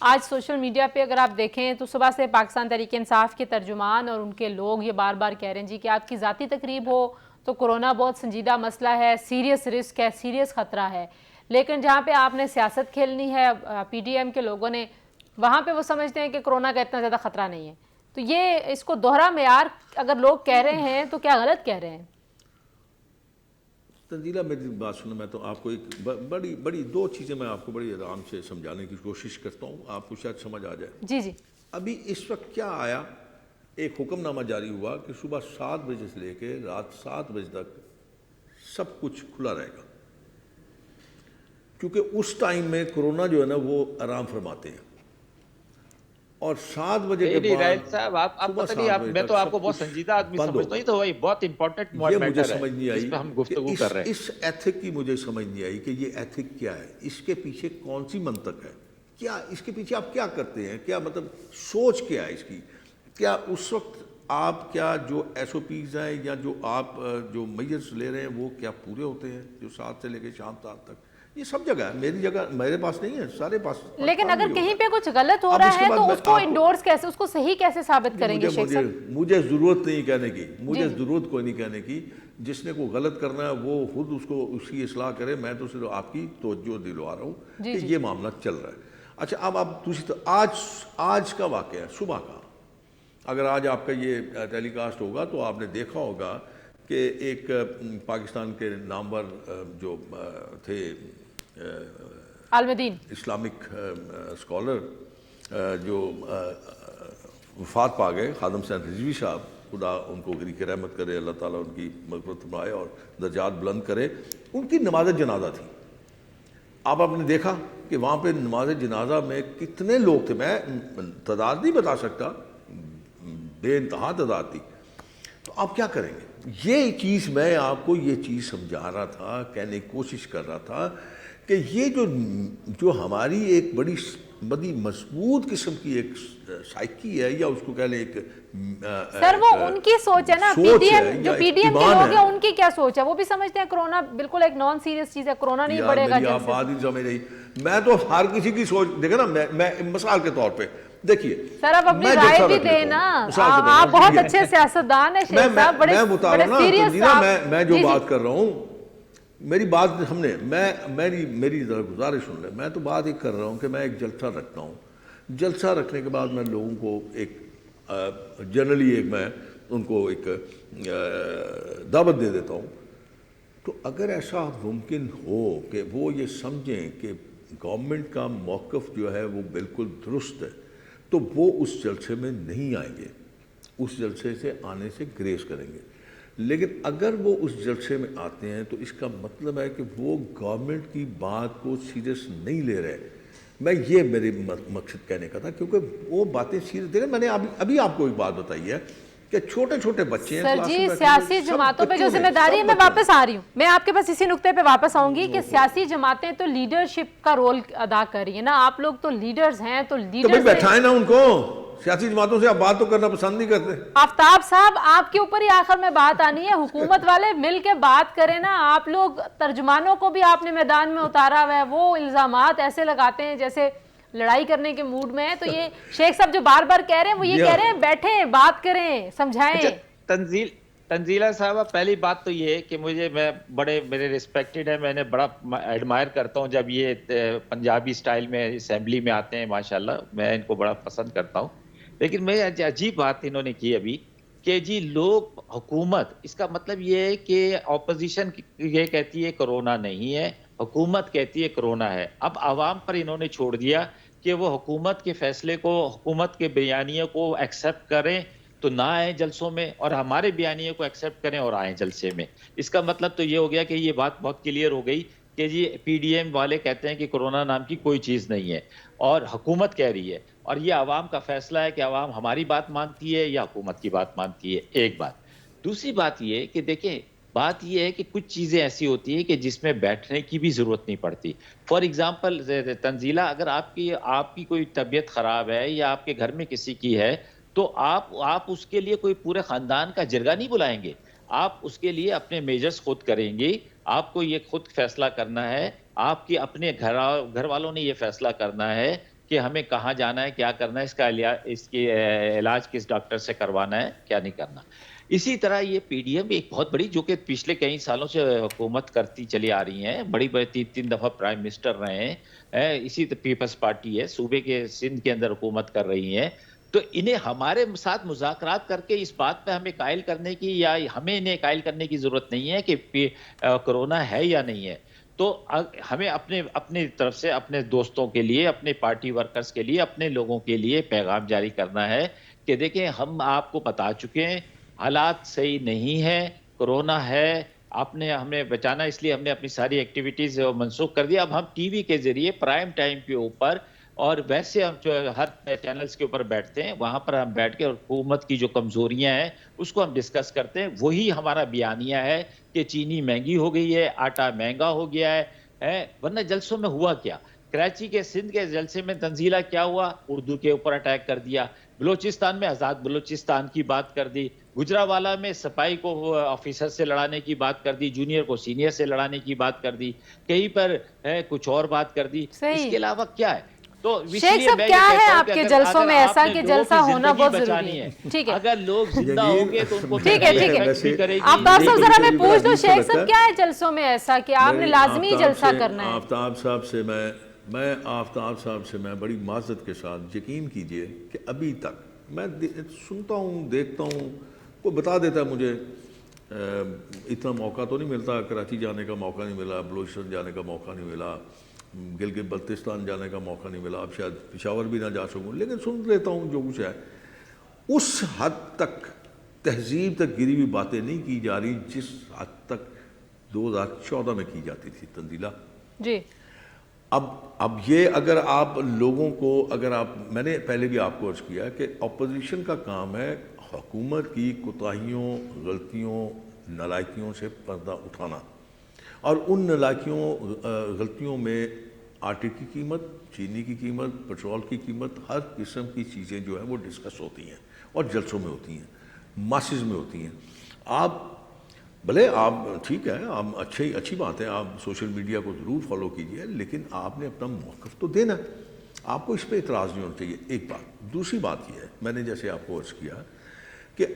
آج social media پہ اگر آپ دیکھیں تو صبح سے پاکستان تحریک انصاف کے ترجمان اور ان کے لوگ یہ بار بار کہہ رہے ہیں جی کہ آپ کی ذاتی تقریب ہو تو کرونا بہت سنجیدہ مسئلہ ہے، سیریس رسک ہے، سیریس خطرہ ہے، لیکن جہاں پہ آپ نے سیاست کھیلنی ہے پی ڈی ایم کے لوگوں نے، وہاں پہ وہ سمجھتے ہیں کہ کرونا کا اتنا زیادہ خطرہ نہیں ہے. تو یہ اس کو دوہرا معیار اگر لوگ کہہ رہے ہیں تو کیا غلط کہہ رہے ہیں؟ تنزیلہ میری بات سنو، میں تو آپ کو ایک بڑی دو چیزیں میں آپ کو بڑی آرام سے سمجھانے کی کوشش کرتا ہوں، آپ کو شاید سمجھ آ جائے. جی جی. ابھی اس وقت کیا آیا، ایک حکم نامہ جاری ہوا کہ صبح 7 بجے سے لے کے رات 7 بجے تک سب کچھ کھلا رہے گا، کیونکہ اس ٹائم میں کرونا جو ہے نا وہ آرام فرماتے ہیں. اور 7 بجے کے بعد راہیل صاحب آپ پتہ نہیں، میں تو آپ کو بہت سنجیدہ آدمی سمجھتا ہوں، یہ تو وہی بہت امپورٹنٹ یہ مجھے میٹر ہے سمجھ نہیں جس آئی پہ ہم گفتگو کر رہے ہیں. اس ایتھک کی مجھے سمجھ نہیں آئی کہ یہ ایتھک کیا ہے، اس کے پیچھے کون سی منطق ہے، کیا اس کے پیچھے آپ کیا کرتے ہیں، کیا مطلب سوچ کیا ہے اس کی، کیا اس وقت آپ کیا جو ایس او پیز ہیں یا جو آپ جو میجرز لے رہے ہیں وہ کیا پورے ہوتے ہیں، جو 7 سے لے کے شام تک. یہ سب جگہ ہے، میری جگہ میرے پاس نہیں ہے، سارے پاس. لیکن اگر کہیں پہ کچھ غلط ہو رہا ہے تو اس کو انڈورس کیسے، اس کو صحیح کیسے ثابت کریں گے شیخ صاحب؟ مجھے ضرورت نہیں کہنے کی، مجھے ضرورت کوئی نہیں کہنے کی. جس نے کوئی غلط کرنا ہے وہ خود اس کو اس کی اصلاح کرے، میں تو صرف آپ کی توجہ دلوا رہا ہوں کہ یہ معاملہ چل رہا ہے. اچھا اب آپ دوسری آج کا واقعہ ہے، صبح کا، اگر آج آپ کا یہ ٹیلی کاسٹ ہوگا تو آپ نے دیکھا ہوگا کہ ایک پاکستان کے نامور جو تھے عالمدین اسلامک اسکالر جو وفات پا گئے، خادم حسین رضوی صاحب، خدا ان کو غریق رحمت کرے، اللہ تعالیٰ ان کی مغفرت فرمائے اور درجات بلند کرے. ان کی نماز جنازہ تھی. آپ نے دیکھا کہ وہاں پہ نماز جنازہ میں کتنے لوگ تھے، میں تعداد نہیں بتا سکتا، بے انتہا تعداد تھی. تو آپ کیا کریں گے؟ یہ چیز میں آپ کو یہ چیز سمجھا رہا تھا، کہنے کی کوشش کر رہا تھا کہ یہ جو ہماری ایک بڑی مضبوط قسم کی ایک سائیکی ہے، یا اس کو کہہ لیں ایک سر وہ ان کی سوچ ہے نا، پی ڈی ایم جو پی ڈی ایم کے لوگ ہیں ان کی کیا سوچ ہے؟ وہ بھی سمجھتے ہیں کرونا بالکل ایک نان سیریس چیز ہے، کرونا نہیں بڑھے گا. آپ بات ہی سمجھ رہی. میں تو ہر کسی کی سوچ دیکھیں نا، میں مثال کے طور پہ دیکھیے، سر آپ اپنی رائے بھی دیں نا، آپ بہت اچھے سیاستدان ہیں شیخ صاحب، بڑے سیریس صاحب. میں جو بات کر رہا ہوں، میری بات میری ذرا گزارش سن لیں. میں تو بات ایک کر رہا ہوں کہ میں ایک جلسہ رکھتا ہوں، جلسہ رکھنے کے بعد میں لوگوں کو ایک جنرلی ایک میں ان کو ایک دعوت دے دیتا ہوں. تو اگر ایسا ممکن ہو کہ وہ یہ سمجھیں کہ گورنمنٹ کا موقف جو ہے وہ بالکل درست ہے، تو وہ اس جلسے میں نہیں آئیں گے، اس جلسے سے آنے سے گریز کریں گے. لیکن اگر وہ اس جلسے میں آتے ہیں تو اس کا مطلب ہے کہ وہ گورنمنٹ کی بات کو سیریس نہیں لے رہے. میں یہ میرے مقصد کہنے کا تھا، کیونکہ وہ باتیں سیریس دے رہے. میں نے ابھی آپ کو ایک بات بتائی ہے کہ چھوٹے چھوٹے بچے ہیں. سر جی سیاسی جماعتوں پہ جو ذمہ داری ہے، میں واپس آ رہی ہوں، میں آپ کے پاس اسی نقطے پہ واپس آؤں گی کہ سیاسی جماعتیں تو لیڈرشپ کا رول ادا کر رہی ہیں نا، آپ لوگ تو لیڈرز ہیں، تو لیڈرز بیٹھائیں نا ان کو. سیاسی جماعتوں سے آپ بات تو کرنا پسند نہیں کرتے. آفتاب صاحب آپ کے اوپر ہی آخر میں بات آنی ہے، حکومت والے مل کے بات کریں نا. آپ لوگ ترجمانوں کو بھی آپ نے میدان میں اتارا ہوا ہے، وہ الزامات ایسے لگاتے ہیں جیسے لڑائی کرنے کے موڈ میں ہے. تو یہ شیخ صاحب جو بار بار کہہ رہے ہیں وہ یہ کہہ رہے ہیں بیٹھیں بات کریں سمجھائیں. تنزیلہ صاحبہ پہلی بات تو یہ ہے کہ میں میرے ریسپیکٹڈ ہے، میں نے بڑا ایڈمائر کرتا ہوں جب یہ پنجابی سٹائل میں اسمبلی میں آتے ہیں، ماشاءاللہ میں ان کو بڑا پسند کرتا ہوں. لیکن میں عجیب بات انہوں نے کی ابھی کہ جی لوگ حکومت، اس کا مطلب یہ ہے کہ اپوزیشن یہ کہتی ہے کرونا نہیں ہے، حکومت کہتی ہے کرونا ہے. اب عوام پر انہوں نے چھوڑ دیا کہ وہ حکومت کے فیصلے کو، حکومت کے بیانیے کو ایکسیپٹ کریں تو نہ آئیں جلسوں میں، اور ہمارے بیانیے کو ایکسیپٹ کریں اور آئیں جلسے میں. اس کا مطلب تو یہ ہو گیا کہ یہ بات بہت کلیئر ہو گئی کہ جی پی ڈی ایم والے کہتے ہیں کہ کرونا نام کی کوئی چیز نہیں ہے اور حکومت کہہ رہی ہے، اور یہ عوام کا فیصلہ ہے کہ عوام ہماری بات مانتی ہے یا حکومت کی بات مانتی ہے. ایک بات. دوسری بات یہ کہ دیکھیں، بات یہ ہے کہ کچھ چیزیں ایسی ہوتی ہیں کہ جس میں بیٹھنے کی بھی ضرورت نہیں پڑتی. فار ایگزامپل تنزیلہ، اگر آپ کی کوئی طبیعت خراب ہے یا آپ کے گھر میں کسی کی ہے تو آپ اس کے لیے کوئی پورے خاندان کا جرگہ نہیں بلائیں گے. آپ اس کے لیے اپنے میجرز خود کریں گے. آپ کو یہ خود فیصلہ کرنا ہے، آپ کے اپنے گھر والوں نے یہ فیصلہ کرنا ہے کہ ہمیں کہاں جانا ہے, کیا کرنا ہے, اس کی علاج کس ڈاکٹر سے کروانا ہے, کیا نہیں کرنا. اسی طرح یہ پی ڈی ایم ایک بہت بڑی, جو کہ پچھلے کئی سالوں سے حکومت کرتی چلی آ رہی ہیں, بڑی 3 دفعہ پرائم منسٹر رہے ہیں, اسی پیپلز پارٹی ہے, صوبے کے سندھ کے اندر حکومت کر رہی ہیں. تو انہیں ہمارے ساتھ مذاکرات کر کے اس بات پہ ہمیں قائل کرنے کی, یا ہمیں انہیں قائل کرنے کی ضرورت نہیں ہے کہ کرونا ہے یا نہیں ہے. تو ہمیں اپنے طرف سے اپنے دوستوں کے لیے, اپنے پارٹی ورکرز کے لیے, اپنے لوگوں کے لیے پیغام جاری کرنا ہے کہ دیکھیں, ہم آپ کو بتا چکے ہیں حالات صحیح نہیں ہے, کرونا ہے, ہمیں بچانا, اس لیے ہم نے اپنی ساری ایکٹیویٹیز منسوخ کر دیا. اب ہم ٹی وی کے ذریعے پرائم ٹائم کے اوپر, اور ویسے ہم جو ہر چینلز کے اوپر بیٹھتے ہیں, وہاں پر ہم بیٹھ کے حکومت کی جو کمزوریاں ہیں اس کو ہم ڈسکس کرتے ہیں. وہی ہمارا بیانیہ ہے کہ چینی مہنگی ہو گئی ہے, آٹا مہنگا ہو گیا ہے, ورنہ جلسوں میں ہوا کیا؟ کراچی کے سندھ کے جلسے میں تنزیلہ کیا ہوا؟ اردو کے اوپر اٹیک کر دیا. بلوچستان میں آزاد بلوچستان کی بات کر دی. گجرانوالہ میں صفائی کو آفیسر سے لڑانے کی بات کر دی, جونیئر کو سینئر سے لڑانے کی بات کر دی, کہیں پر کچھ اور بات کر دی. اس کے علاوہ کیا ہے؟ تو شیخ صاحب کیا ہے آپ کے جلسوں میں ایسا کہ جلسہ ہونا بہت ضروری ہے؟ ٹھیک ہے, اگر لوگ زندہ ہوں گے تو ان کو ٹھیک ہے. آفتاب صاحب ذرا میں پوچھ لوں, شیخ صاحب کیا ہے جلسوں میں ایسا کہ آپ نے لازمی جلسہ کرنا ہے؟ آفتاب صاحب سے آفتاب صاحب سے میں بڑی معذرت کے ساتھ, یقین کیجئے کہ ابھی تک میں سنتا ہوں, دیکھتا ہوں, کوئی بتا دیتا ہے مجھے, اتنا موقع تو نہیں ملتا, کراچی جانے کا موقع نہیں ملا, بلوچستان جانے کا موقع نہیں ملا, گلگت بلتستان جانے کا موقع نہیں ملا, اب شاید پشاور بھی نہ جا سکوں, لیکن سن لیتا ہوں جو کچھ ہے. اس حد تک تہذیب تک گری ہوئی باتیں نہیں کی جا رہی جس حد تک 2014 میں کی جاتی تھی تنزیلہ. جی, اب یہ اگر آپ لوگوں کو, میں نے پہلے بھی آپ کو عرض کیا کہ اپوزیشن کا کام ہے حکومت کی کوتاہیوں, غلطیوں, نالائکیوں سے پردہ اٹھانا, اور ان نالائکیوں, غلطیوں میں آٹے کی قیمت, چینی کی قیمت, پٹرول کی قیمت, ہر قسم کی چیزیں جو ہیں وہ ڈسکس ہوتی ہیں اور جلسوں میں ہوتی ہیں, ماسز میں ہوتی ہیں. آپ بھلے آپ ٹھیک ہے, آپ اچھی بات ہے, آپ سوشل میڈیا کو ضرور فالو کیجئے, لیکن آپ نے اپنا موقف تو دینا, آپ کو اس پہ اعتراض نہیں ہونا چاہیے. ایک بات. دوسری بات یہ ہے, میں نے جیسے آپ کو عرض کیا کہ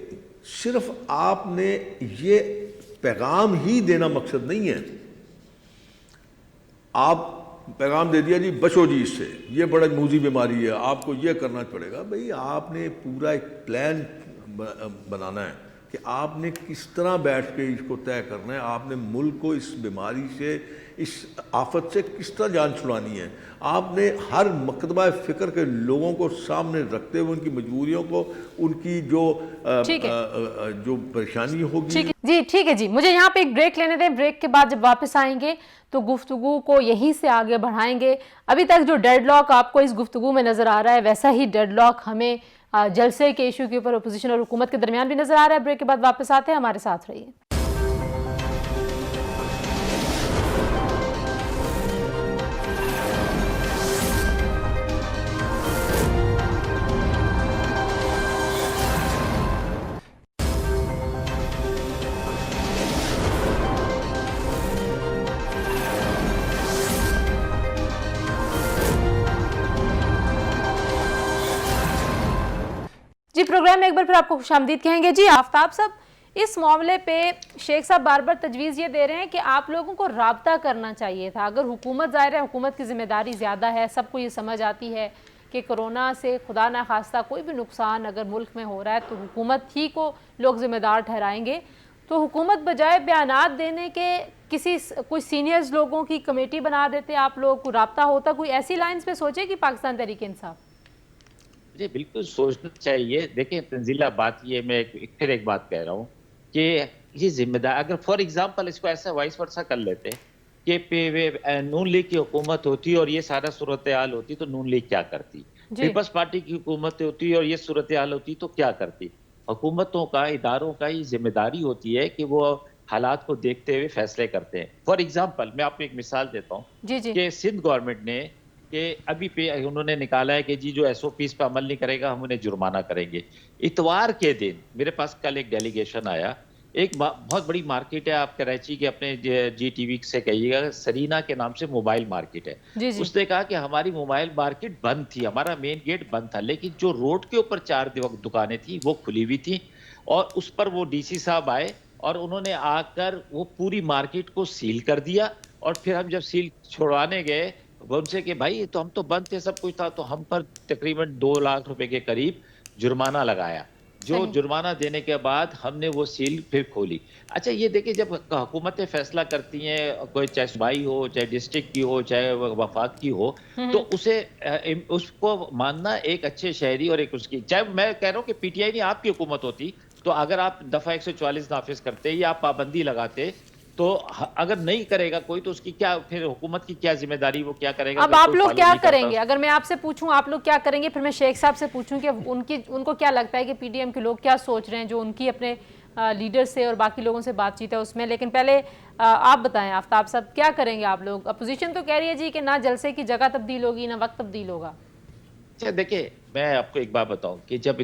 صرف آپ نے یہ پیغام ہی دینا مقصد نہیں ہے. آپ پیغام دے دیا جی بچو جی اس سے, یہ بڑا موذی بیماری ہے, آپ کو یہ کرنا پڑے گا. بھئی آپ نے پورا ایک پلان بنانا ہے کہ آپ نے کس طرح بیٹھ کے اس کو طے کرنا ہے, آپ نے ملک کو اس بیماری سے, اس آفت سے کس طرح جان چھڑانی ہے. آپ نے ہر مکتبہ فکر کے لوگوں کو سامنے رکھتے ہوئے ان کی مجبوریوں کو, ان کی جو پریشانی ہوگی. جی ٹھیک ہے جی, مجھے یہاں پہ ایک بریک لینے دیں. بریک کے بعد جب واپس آئیں گے تو گفتگو کو یہیں سے آگے بڑھائیں گے. ابھی تک جو ڈیڈ لاک آپ کو اس گفتگو میں نظر آ رہا ہے, ویسا ہی ڈیڈ لاک ہمیں جلسے کے ایشو کے اوپر اپوزیشن اور حکومت کے درمیان بھی نظر آ رہا ہے. بریک کے بعد واپس آتے ہیں, ہمارے ساتھ رہیے. جی, پروگرام میں ایک بار پھر آپ کو خوش آمدید کہیں گے. جی آفتاب صاحب, اس معاملے پہ شیخ صاحب بار بار تجویز یہ دے رہے ہیں کہ آپ لوگوں کو رابطہ کرنا چاہیے تھا. اگر حکومت, ظاہر ہے حکومت کی ذمہ داری زیادہ ہے, سب کو یہ سمجھ آتی ہے کہ کرونا سے خدا نخواستہ کوئی بھی نقصان اگر ملک میں ہو رہا ہے تو حکومت ہی کو لوگ ذمہ دار ٹھہرائیں گے, تو حکومت بجائے بیانات دینے کے کوئی سینئرز لوگوں کی کمیٹی بنا دیتے, آپ لوگ کو رابطہ ہوتا, کوئی ایسی لائنز پہ سوچے کہ پاکستان تحریک انصاف. جی بالکل سوچنا چاہیے. دیکھیں تنزیلہ, بات یہ, میں پھر ایک بات کہہ رہا ہوں کہ یہ ذمہ دار, اگر فار ایگزامپل اس کو ایسا وائس ورسا کر لیتے کہ نون لیگ کی حکومت ہوتی اور یہ سارا صورتحال ہوتی تو نون لیگ کیا کرتی, پیپلز پارٹی کی حکومت ہوتی اور یہ صورتحال ہوتی تو کیا کرتی. حکومتوں کا, اداروں کا یہ ذمہ داری ہوتی ہے کہ وہ حالات کو دیکھتے ہوئے فیصلے کرتے ہیں. فار ایگزامپل میں آپ کو ایک مثال دیتا ہوں کہ سندھ گورنمنٹ نے کہ ابھی انہوں نے نکالا ہے کہ جی جو ایس او پیز پہ عمل نہیں کرے گا ہم انہیں جرمانہ کریں گے. اتوار کے دن میرے پاس کل ایک ڈیلیگیشن آیا ایک بہت بڑی مارکیٹ ہے آپ کراچی کے، اپنے جی ٹی وی سے کہیے گا، سرینا کے نام سے موبائل مارکیٹ ہے. جی جی اس نے کہا کہ ہماری موبائل مارکیٹ بند تھی، ہمارا مین گیٹ بند تھا، لیکن جو روڈ کے اوپر 4 دکانیں تھیں وہ کھلی ہوئی تھیں. اور اس پر وہ ڈی سی صاحب آئے اور انہوں نے آ کر وہ پوری مارکیٹ کو سیل کر دیا. اور پھر ہم جب سیل چھوڑانے گئے وہ ان سے کہ بھائی تو ہم تو بند تھے، سب کچھ تھا، تو ہم پر تقریباً 2 لاکھ روپے کے قریب جرمانہ لگایا. جو صحیح. جرمانہ دینے کے بعد ہم نے وہ سیل پھر کھولی. اچھا یہ دیکھیں، جب حکومتیں فیصلہ کرتی ہیں، کوئی چاہے صوبائی ہو، چاہے ڈسٹرکٹ کی ہو، چاہے وفاق کی ہو، تو اس کو ماننا ایک اچھے شہری اور ایک اس کی، چاہے میں کہہ رہا ہوں کہ پی ٹی آئی نہیں آپ کی حکومت ہوتی تو اگر آپ دفعہ 144 نافذ کرتے یا آپ پابندی لگاتے، تو اگر نہیں کرے گا کوئی تو اس کی کیا، پھر حکومت کی کیا ذمہ داری، وہ کیا کرے گا اب اگر آپ کوئی لوگ فالو کیا نہیں کرتا. کریں گے؟ اگر میں آپ سے پوچھوں آپ لوگ کیا کریں گے، پھر میں شیخ صاحب سے پوچھوں کہ ان کو کیا لگتا ہے کہ پی ڈی ایم کے لوگ کیا سوچ رہے ہیں، جو ان کی اپنے لیڈر سے اور باقی لوگوں سے بات چیت ہے اس میں. لیکن پہلے آپ بتائیں آفتاب صاحب، کیا کریں گے آپ لوگ؟ اپوزیشن تو کہہ رہی ہے جی کہ نہ جلسے کی جگہ تبدیل ہوگی نہ وقت تبدیل ہوگا. اچھا دیکھیں، میں آپ کو ایک بات بتاؤں کہ جب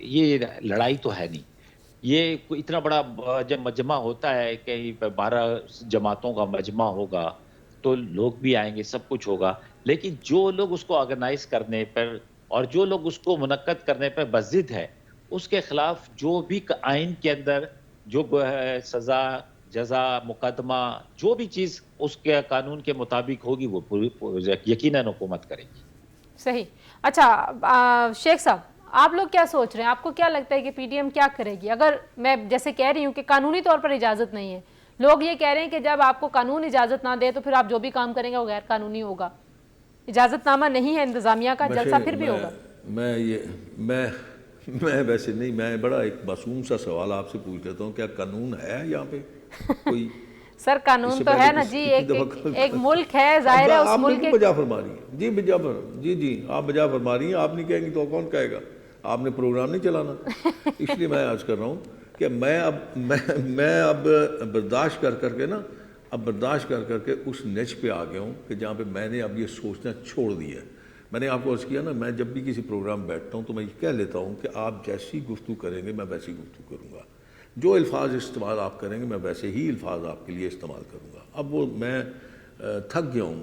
یہ لڑائی تو ہے نہیں، یہ کوئی اتنا بڑا جب مجمع ہوتا ہے، کہیں 12 جماعتوں کا مجمع ہوگا تو لوگ بھی آئیں گے، سب کچھ ہوگا، لیکن جو لوگ اس کو آرگنائز کرنے پر اور جو لوگ اس کو منعقد کرنے پر بضد ہے، اس کے خلاف جو بھی آئین کے اندر جو سزا، جزا، مقدمہ، جو بھی چیز اس کے قانون کے مطابق ہوگی وہ یقیناً حکومت کرے گی. صحیح. اچھا شیخ صاحب، آپ لوگ کیا سوچ رہے ہیں؟ آپ کو کیا لگتا ہے کہ پی ڈی ایم کیا کرے گی؟ اگر میں جیسے کہہ رہی ہوں کہ قانونی طور پر اجازت نہیں ہے، لوگ یہ کہہ رہے ہیں کہ جب آپ کو قانون اجازت نہ دے تو پھر آپ جو بھی کام کریں گے وہ غیر قانونی ہوگا. اجازت نامہ نہیں ہے انتظامیہ کا، جلسہ پھر بھی ہوگا. میں ویسے نہیں، میں بڑا ایک معصوم سا سوال آپ سے پوچھ لیتا ہوں، کیا قانون ہے یہاں پہ کوئی؟ سر قانون تو ہے نا جی، ایک ملک ہے، ظاہر ہے اس ملک کے. آپ بجا فرما رہی ہیں جی آپ بجا فرما رہی ہیں، آپ نہیں کہیں گی تو کون کہے گا؟ آپ نے پروگرام نہیں چلانا. اس لیے میں عرض کر رہا ہوں کہ میں اب برداشت کر کے اس نچ پہ آ گیا ہوں کہ جہاں پہ میں نے اب یہ سوچنا چھوڑ دیا ہے. میں نے آپ کو عرض کیا نا، میں جب بھی کسی پروگرام بیٹھتا ہوں تو میں یہ کہہ لیتا ہوں کہ آپ جیسی گفتگو کریں گے میں ویسی گفتگو کروں گا، جو الفاظ استعمال آپ کریں گے میں ویسے ہی الفاظ آپ کے لیے استعمال کروں گا. اب وہ میں تھک گیا ہوں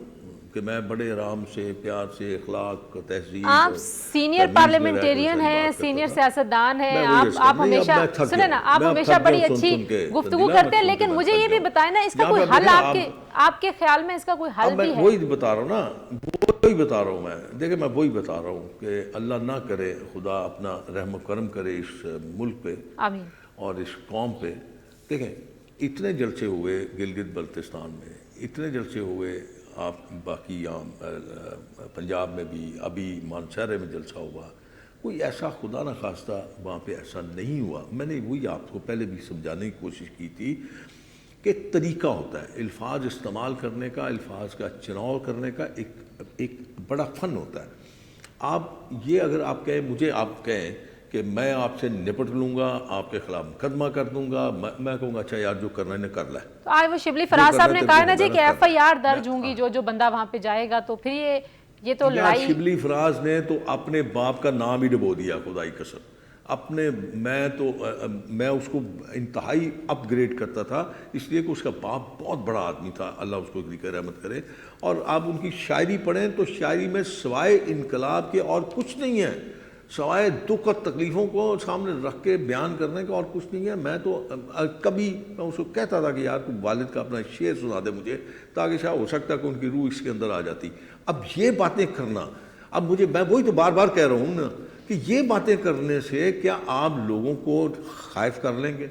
کہ میں بڑے آرام سے، پیار سے، اخلاق، تہذیب، آپ سینئر پارلیمنٹیرین ہیں، سینئر سیاستدان ہیں، آپ ہمیشہ سنیں نا، آپ ہمیشہ بڑی اچھی گفتگو کرتے ہیں، لیکن مجھے یہ بھی بتائیں نا اس کا کوئی حل آپ کے خیال میں اس کا کوئی حل بھی ہے؟ وہی بتا رہا ہوں نا، وہی بتا رہا ہوں میں. دیکھیں میں وہی بتا رہا ہوں کہ اللہ نہ کرے، خدا اپنا رحم و کرم کرے اس ملک پہ آمین، اور اس قوم پہ. دیکھیں اتنے جلسے ہوئے گلگت بلتستان میں، اتنے جلسے ہوئے آپ باقی یہاں پنجاب میں بھی، ابھی مانسہرے میں جلسہ ہوا، کوئی ایسا خدا نہ خواستہ وہاں پہ ایسا نہیں ہوا. میں نے وہی آپ کو پہلے بھی سمجھانے کی کوشش کی تھی کہ طریقہ ہوتا ہے الفاظ استعمال کرنے کا، الفاظ کا چناؤ کرنے کا ایک بڑا فن ہوتا ہے. آپ یہ اگر آپ کہیں، مجھے آپ کہیں کہ میں آپ سے نپٹ لوں گا، آپ کے خلاف مقدمہ کر دوں گا، میں کہوں گا اچھا یار جو کرنا ہے نے کر لے. تو آج وہ شبلی فراز صاحب نے کہا نا جی کہ ایف آئی آر درج ہوں گی جو بندہ وہاں پہ جائے گا، تو پھر یہ تو لڑائی. شبلی فراز نے تو اپنے باپ کا نام ہی ڈبو دیا، خدائی قسم. میں اس کو انتہائی اپ گریڈ کرتا تھا، اس لیے کہ اس کا باپ بہت بڑا آدمی تھا، اللہ اس کو رحمت کرے. اور آپ ان کی شاعری پڑھیں تو شاعری میں سوائے انقلاب کے اور کچھ نہیں ہے، سوائے دکھ اور تکلیفوں کو سامنے رکھ کے بیان کرنے کا اور کچھ نہیں ہے. میں تو کبھی میں اس کو کہتا تھا کہ یار تو والد کا اپنا شعر سنا دے مجھے، تاکہ شاید ہو سکتا ہے کہ ان کی روح اس کے اندر آ جاتی. اب یہ باتیں کرنا، اب میں وہی تو بار بار کہہ رہا ہوں نا کہ یہ باتیں کرنے سے کیا آپ لوگوں کو خائف کر لیں گے،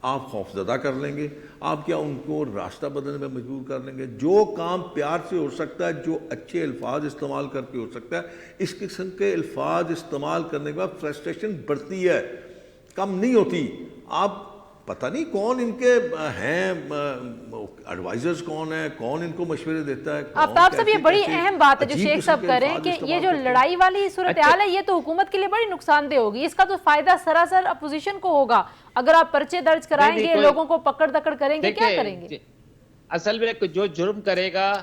آپ خوفزدہ کر لیں گے، آپ کیا ان کو راستہ بدلنے میں مجبور کر لیں گے؟ جو کام پیار سے ہو سکتا ہے، جو اچھے الفاظ استعمال کر کے ہو سکتا ہے، اس قسم کے الفاظ استعمال کرنے کے بعد فرسٹریشن بڑھتی ہے، کم نہیں ہوتی. آپ پتہ نہیں کون ان کے ہیں ایڈوائزرز، کون ہیں، کون ان کو مشورے دیتا ہے. آفتاب صاحب یہ بڑی اہم بات ہے جو شیخ صاحب کر رہے ہیں کہ یہ جو لڑائی والی صورتحال ہے یہ تو حکومت کے لیے بڑی نقصان دہ ہوگی، اس کا تو فائدہ سراسر اپوزیشن کو ہوگا. اگر آپ پرچے درج کرائیں گے، لوگوں کو پکڑ دکڑ کریں گے، کیا کریں گے؟ اصل میں جو جرم کرے گا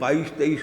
22-23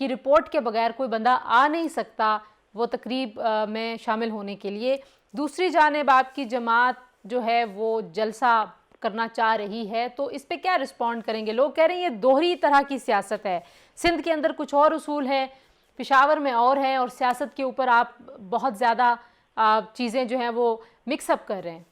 کی رپورٹ کے بغیر کوئی بندہ آ نہیں سکتا وہ تقریب میں شامل ہونے کے لیے. دوسری جانب آپ کی جماعت جو ہے وہ جلسہ کرنا چاہ رہی ہے, تو اس پہ کیا رسپونڈ کریں گے؟ لوگ کہہ رہے ہیں یہ دوہری طرح کی سیاست ہے, سندھ کے اندر کچھ اور اصول ہے, پشاور میں اور ہیں, اور سیاست کے اوپر آپ بہت زیادہ چیزیں جو ہیں وہ مکس اپ کر رہے ہیں.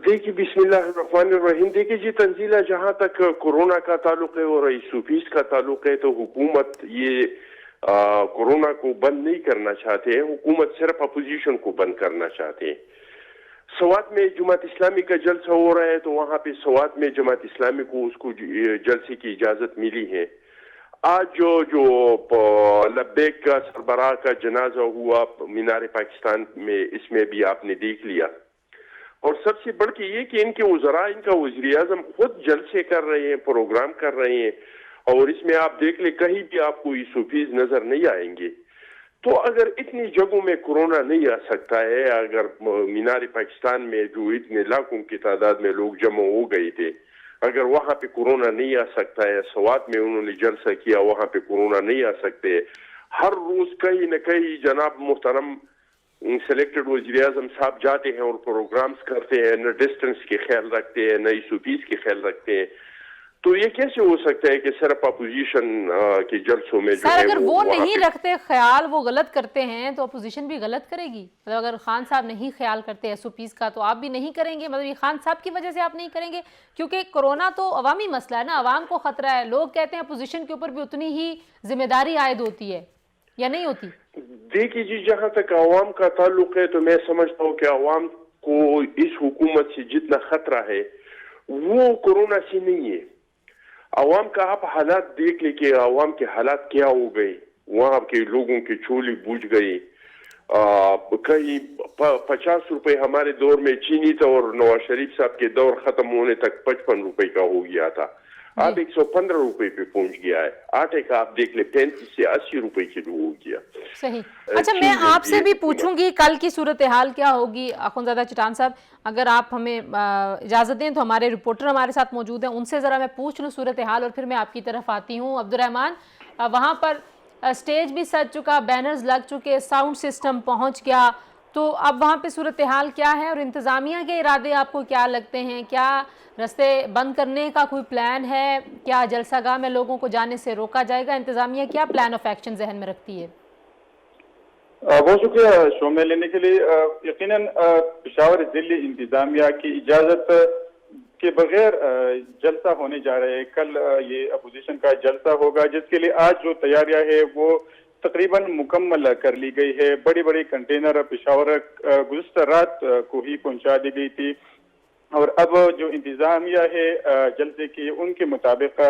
دیکھیے بسم اللہ الرحمن الرحیم. دیکھیے جی تنزیلہ, جہاں تک کورونا کا تعلق ہے اور رئیس سوفیس کا تعلق ہے تو حکومت یہ کورونا کو بند نہیں کرنا چاہتے ہیں, حکومت صرف اپوزیشن کو بند کرنا چاہتے ہیں. سوات میں جماعت اسلامی کا جلسہ ہو رہا ہے تو وہاں پہ سوات میں جماعت اسلامی کو اس کو جلسے کی اجازت ملی ہے. آج جو لبیک کا سربراہ کا جنازہ ہوا مینار پاکستان میں, اس میں بھی آپ نے دیکھ لیا. اور سب سے بڑھ کے یہ کہ ان کے وزراء, ان کا وزیر اعظم خود جلسے کر رہے ہیں, پروگرام کر رہے ہیں, اور اس میں آپ دیکھ لیں کہیں بھی آپ کو صوفیز نظر نہیں آئیں گے. تو اگر اتنی جگہوں میں کورونا نہیں آ سکتا ہے, اگر مینار پاکستان میں جو اتنے لاکھوں کی تعداد میں لوگ جمع ہو گئے تھے, اگر وہاں پہ کورونا نہیں آ سکتا ہے, سوات میں انہوں نے جلسہ کیا وہاں پہ کورونا نہیں آ سکتے, ہر روز کہیں نہ کہیں جناب محترم سلیکٹڈ وزیر اعظم صاحب جاتے ہیں اور پروگرامز کرتے ہیں, نہ ڈسٹنس کے خیال رکھتے ہیں نہ صوفیز کے خیال رکھتے ہیں. تو یہ کیسے ہو سکتا ہے کہ صرف اپوزیشن کے جلسوں میں جو ہے اگر وہ نہیں رکھتے خیال, وہ غلط کرتے ہیں تو اپوزیشن بھی غلط کرے گی. مطلب اگر خان صاحب نہیں خیال کرتے ایس او پیز کا تو آپ بھی نہیں کریں گے, مطلب یہ خان صاحب کی وجہ سے آپ نہیں کریں گے, کیونکہ کورونا تو عوامی مسئلہ ہے نا, عوام کو خطرہ ہے. لوگ کہتے ہیں اپوزیشن کے اوپر بھی اتنی ہی ذمہ داری عائد ہوتی ہے یا نہیں ہوتی؟ دیکھیے جی, جہاں تک عوام کا تعلق ہے تو میں سمجھتا ہوں کہ عوام کو اس حکومت سے جتنا خطرہ ہے وہ کورونا سے نہیں ہے. عوام کا آپ حالات دیکھ لیں کہ عوام کے حالات کیا ہو گئے, وہاں کے لوگوں کی چولی بوجھ گئی. کہیں 50 روپے ہمارے دور میں چینی تھا اور نواز شریف صاحب کے دور ختم ہونے تک 55 روپے کا ہو گیا تھا, اب 115 روپے پہ پہنچ گیا ہے. آٹے کا آپ دیکھ لیں 35 سے 80 روپے کلو ہو گیا. صحیح. اچھا میں آپ سے بھی پوچھوں گی کل کی صورتحال کیا ہوگی. اخونزادہ چٹان صاحب اگر آپ ہمیں اجازت دیں تو ہمارے رپورٹر ہمارے ساتھ موجود ہیں, ان سے ذرا میں پوچھ لوں صورتحال اور پھر میں آپ کی طرف آتی ہوں. عبدالرحمن, وہاں پر اسٹیج بھی سج چکا, بینرز لگ چکے, ساؤنڈ سسٹم پہنچ گیا, تو اب وہاں پہ صورتحال کیا ہے اور انتظامیہ کے ارادے آپ کو کیا لگتے ہیں؟ کیا رستے بند کرنے کا کوئی پلان ہے؟ کیا جلسہ گاہ میں لوگوں کو جانے سے روکا جائے گا؟ انتظامیہ کیا پلان آف ایکشن ذہن میں رکھتی ہے؟ بہت شکریہ شو میں لینے کے لیے. یقیناً پشاور ضلعی انتظامیہ کی اجازت کے بغیر جلسہ ہونے جا رہے ہیں. کل یہ اپوزیشن کا جلسہ ہوگا جس کے لیے آج جو تیاریاں ہے وہ تقریباً مکمل کر لی گئی ہے. بڑی بڑی کنٹینر پشاور گزشتہ رات کو ہی پہنچا دی گئی تھی, اور اب جو انتظامیہ ہے جلسے کی ان کے مطابق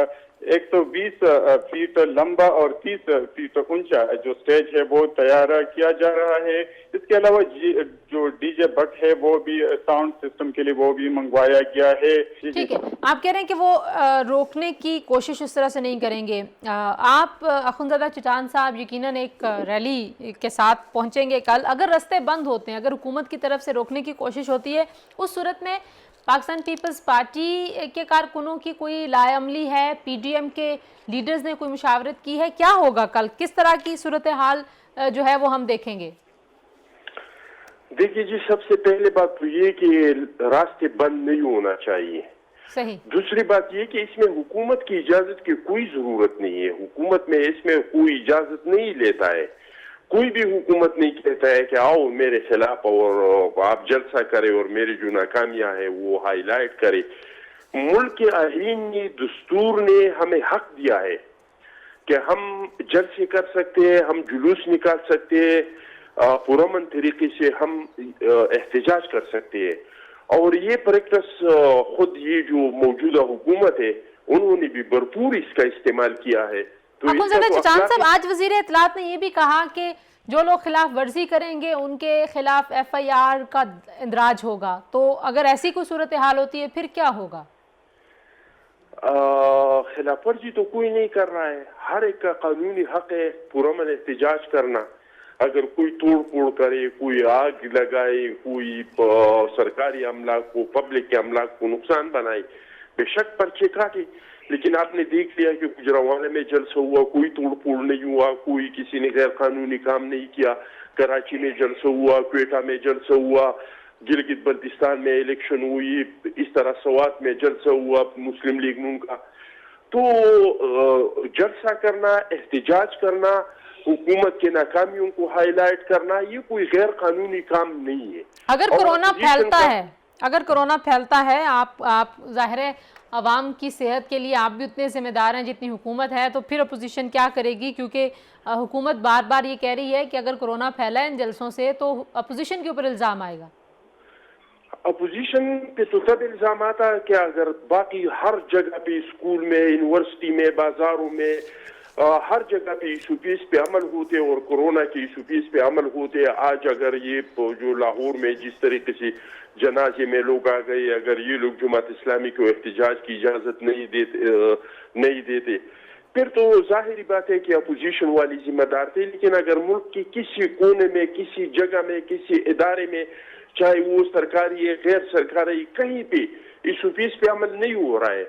120 فیٹ لمبا اور 30 فیٹ اونچا جو سٹیج ہے وہ تیار کیا جا رہا ہے. اس کے علاوہ جو ڈی جے بٹ ہے وہ بھی ساؤنڈ سسٹم کے لیے وہ بھی منگوایا گیا ہے. ٹھیک ہے, آپ کہہ رہے ہیں کہ وہ روکنے کی کوشش اس طرح سے نہیں کریں گے. آپ اخونزادہ چٹان صاحب یقیناً ایک ریلی کے ساتھ پہنچیں گے کل. اگر رستے بند ہوتے ہیں, اگر حکومت کی طرف سے روکنے کی کوشش ہوتی ہے, اس صورت میں پاکستان پیپلز پارٹی کے کارکنوں کی کوئی لائے عملی ہے؟ پی ڈی ایم کے لیڈرز نے کوئی مشاورت کی ہے؟ کیا ہوگا کل؟ کس طرح کی صورتحال جو ہے وہ ہم دیکھیں گے؟ دیکھیے جی, سب سے پہلے بات تو یہ کہ راستے بند نہیں ہونا چاہیے. صحیح. دوسری بات یہ کہ اس میں حکومت کی اجازت کی کوئی ضرورت نہیں ہے. حکومت میں اس میں کوئی اجازت نہیں لیتا ہے. کوئی بھی حکومت نہیں کہتا ہے کہ آؤ میرے خلاف اور آپ جلسہ کرے اور میری جو ناکامیاں ہیں وہ ہائی لائٹ کرے. ملک کے آئین نے, دستور نے ہمیں حق دیا ہے کہ ہم جلسے کر سکتے ہیں, ہم جلوس نکال سکتے ہیں, پرامن طریقے سے ہم احتجاج کر سکتے ہیں. اور یہ پریکٹس خود یہ جو موجودہ حکومت ہے انہوں نے بھی بھرپور اس کا استعمال کیا ہے. اخونزادہ چٹان صاحب, آج وزیر اطلاعات نے یہ بھی کہا کہ جو لوگ خلاف ورزی کریں گے ان کے خلاف ایف آئی آر کا اندراج ہوگا. تو اگر ایسی کوئی صورتحال ہوتی ہے پھر کیا ہوگا؟ خلاف ورزی تو کوئی نہیں کر رہا ہے. ہر ایک کا قانونی حق ہے پرامن احتجاج کرنا. اگر کوئی توڑ پھوڑ کرے, کوئی آگ لگائے, کوئی سرکاری املاک کو, پبلک کے املاک کو نقصان بنائے, بے شک پرچے کاٹے. لیکن آپ نے دیکھ لیا کہ گجرانوالے میں جلسہ ہوا, کوئی توڑ پھوڑ نہیں ہوا, کوئی کسی نے غیر قانونی کام نہیں کیا. کراچی میں جلسہ ہوا, کوئٹہ میں جلسہ ہوا, گلگت بلتستان میں الیکشن ہوئی, اس طرح سوات میں جلسہ ہوا مسلم لیگ نون کا. تو جلسہ کرنا, احتجاج کرنا, حکومت کے ناکامیوں کو ہائی لائٹ کرنا, یہ کوئی غیر قانونی کام نہیں ہے. اگر کرونا پھیلتا ہے, آپ ظاہر ہے عوام کی صحت کے لیے آپ بھی اتنے ذمہ دار ہیں جتنی حکومت ہے, تو پھر اپوزیشن کیا کرے گی؟ کیونکہ حکومت بار بار یہ کہہ رہی ہے کہ اگر کرونا پھیلا ہے ان جلسوں سے تو اپوزیشن کے اوپر الزام آئے گا. اپوزیشن پہ تو تب الزام آتا ہے کہ اگر باقی ہر جگہ پہ, اسکول میں, یونیورسٹی میں, بازاروں میں, ہر جگہ پہ ایشو پیس پہ عمل ہوتے اور کورونا کے ایشو پیس پہ عمل ہوتے. آج اگر یہ جو لاہور میں جس طریقے سے جنازے میں لوگ آ گئے, اگر یہ لوگ جماعت اسلامی کو احتجاج کی اجازت نہیں دیتے پھر تو ظاہری بات ہے کہ اپوزیشن والی ذمہ دار تھے. لیکن اگر ملک کی کسی کونے میں, کسی جگہ میں, کسی ادارے میں, چاہے وہ سرکاری ہے غیر سرکاری, کہیں پہ ایشو پیس پہ عمل نہیں ہو رہا ہے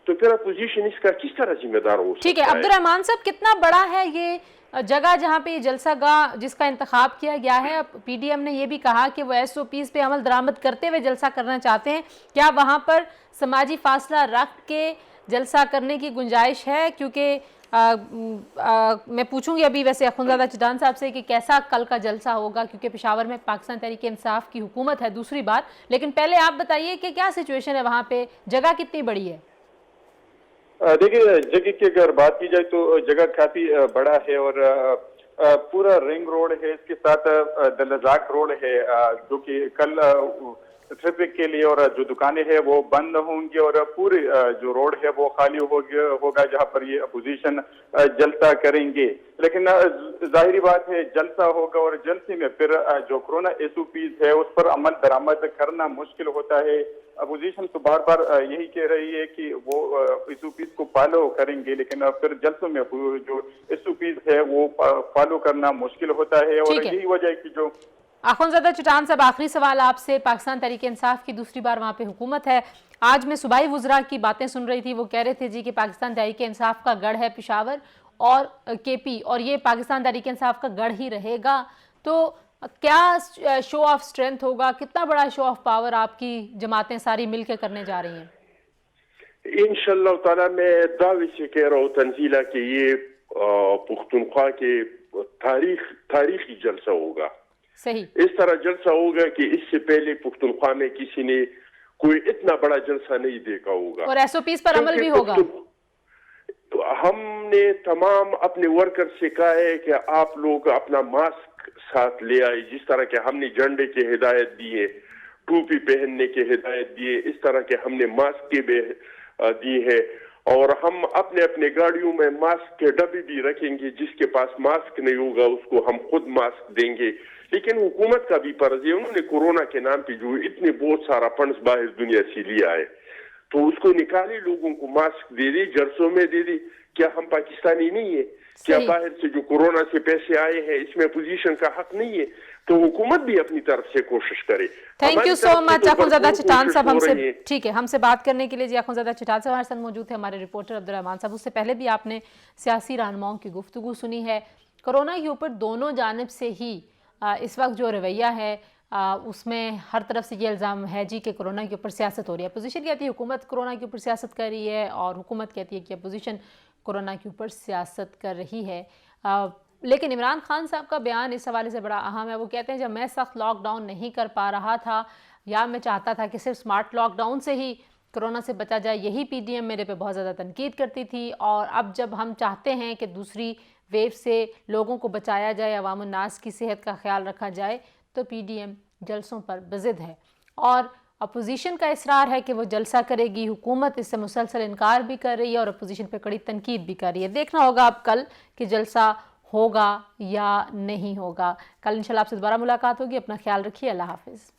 تو پھر اپوزیشن اس کا کس طرح ذمہ دار ہو سکتا ہے؟ ٹھیک ہے عبدالرحمان صاحب, کتنا بڑا ہے یہ جگہ جہاں پہ یہ جلسہ گاہ جس کا انتخاب کیا گیا ہے؟ پی ڈی ایم نے یہ بھی کہا کہ وہ ایس او پیز پہ عمل درآمد کرتے ہوئے جلسہ کرنا چاہتے ہیں. کیا وہاں پر سماجی فاصلہ رکھ کے جلسہ کرنے کی گنجائش ہے؟ کیونکہ میں پوچھوں گی ابھی ویسے اخونزادہ چٹان صاحب سے کہ کیسا کل کا جلسہ ہوگا, کیونکہ پشاور میں پاکستان تحریک انصاف کی حکومت ہے دوسری بار. لیکن پہلے آپ بتائیے کہ کیا سچویشن ہے وہاں پہ, جگہ کتنی بڑی ہے؟ دیکھیے جگہ کی اگر بات کی جائے تو جگہ کافی بڑا ہے اور پورا رنگ روڈ ہے, اس کے ساتھ دلزاق روڈ ہے جو کہ کل ٹریفک کے لیے اور جو دکانیں ہیں وہ بند ہوں گی اور پوری جو روڈ ہے وہ خالی ہوگا جہاں پر یہ اپوزیشن جلسہ کریں گے. لیکن ظاہری بات ہے جلسہ ہوگا اور جلسے میں پھر جو کرونا ایس او پیز ہے اس پر عمل درآمد کرنا مشکل ہوتا ہے. اپوزیشن تو بار بار یہی کہہ رہی ہے کہ وہ ایس او پیز کو فالو کریں گے, لیکن پھر جلسوں میں جو ایس او پیز ہے وہ فالو کرنا مشکل ہوتا ہے. اور یہی وجہ ہے کہ جو اخونزادہ چٹان صاحب, آخری سوال آپ سے. پاکستان تحریک انصاف کی دوسری بار وہاں پہ حکومت ہے. آج میں صوبائی وزراء کی باتیں سن رہی تھی, وہ کہہ رہے تھے جی کہ پاکستان تحریک انصاف کا گڑھ ہے پشاور اور کے پی, اور یہ پاکستان تحریک انصاف کا گڑھ ہی رہے گا. تو کیا شو آف سٹرینتھ ہوگا, کتنا بڑا شو آف پاور آپ کی جماعتیں ساری مل کے کرنے جا رہی ہیں؟ انشاءاللہ تعالی میں دعوے سے کہہ رہا ہوں تنزیلہ کہ یہ پختونخوا کے تاریخی جلسہ ہوگا. صحیح. اس طرح جلسہ ہوگا کہ اس سے پہلے پختونخوا میں کسی نے کوئی اتنا بڑا جلسہ نہیں دیکھا ہوگا. اور ایس او پیز پر عمل بھی ہوگا. ہم نے تمام اپنے ورکر سے کہا ہے کہ آپ لوگ اپنا ماسک ساتھ لے آئے, جس طرح کہ ہم نے جھنڈے کی ہدایت دی ہے, ٹوپی پہننے کی ہدایت دی ہے, اس طرح کہ ہم نے ماسک کی بھی دی ہے. اور ہم اپنے اپنے گاڑیوں میں ماسک کے ڈبے بھی رکھیں گے, جس کے پاس ماسک نہیں ہوگا اس کو ہم خود ماسک دیں گے. لیکن حکومت کا بھی فرض ہے, انہوں نے کورونا کے نام پہ جو اتنے بہت سارا فنڈز باہر دنیا سے لیا ہے تو اس کو نکالے, لوگوں کو ماسک دے دی, جلسوں میں دے دی. کیا ہم پاکستانی نہیں ہے؟ کیا باہر سے جو کورونا سے پیسے آئے ہیں اس میں پوزیشن کا حق نہیں ہے؟ تو حکومت بھی اپنی طرف سے کوشش کرے. تھینک یو سو مچ اخونزادہ چٹان صاحب, ہم سے ٹھیک ہے ہم سے بات کرنے کے لیے. جی اخونزادہ چٹان صاحب ہمارے ساتھ موجود تھے, ہمارے رپورٹر عبدالرحمان صاحب. اس سے پہلے بھی آپ نے سیاسی رہنماؤں کی گفتگو سنی ہے. کرونا کے اوپر دونوں جانب سے ہی اس وقت جو رویہ ہے اس میں ہر طرف سے یہ الزام ہے جی کہ کرونا کے اوپر سیاست ہو رہی ہے. اپوزیشن کہتی ہے حکومت کرونا کے اوپر سیاست کر رہی ہے, اور حکومت کہتی ہے کہ اپوزیشن کرونا کے اوپر سیاست کر رہی ہے. لیکن عمران خان صاحب کا بیان اس حوالے سے بڑا اہم ہے. وہ کہتے ہیں جب میں سخت لاک ڈاؤن نہیں کر پا رہا تھا یا میں چاہتا تھا کہ صرف سمارٹ لاک ڈاؤن سے ہی کرونا سے بچا جائے, یہی پی ڈی ایم میرے پہ بہت زیادہ تنقید کرتی تھی. اور اب جب ہم چاہتے ہیں کہ دوسری ویو سے لوگوں کو بچایا جائے, عوام الناس کی صحت کا خیال رکھا جائے, تو پی ڈی ایم جلسوں پر بضد ہے. اور اپوزیشن کا اصرار ہے کہ وہ جلسہ کرے گی, حکومت اس سے مسلسل انکار بھی کر رہی ہے اور اپوزیشن پہ کڑی تنقید بھی کر رہی ہے. دیکھنا ہوگا اب کل کہ جلسہ ہوگا یا نہیں ہوگا. کل انشاءاللہ آپ سے دوبارہ ملاقات ہوگی. اپنا خیال رکھیے. اللہ حافظ.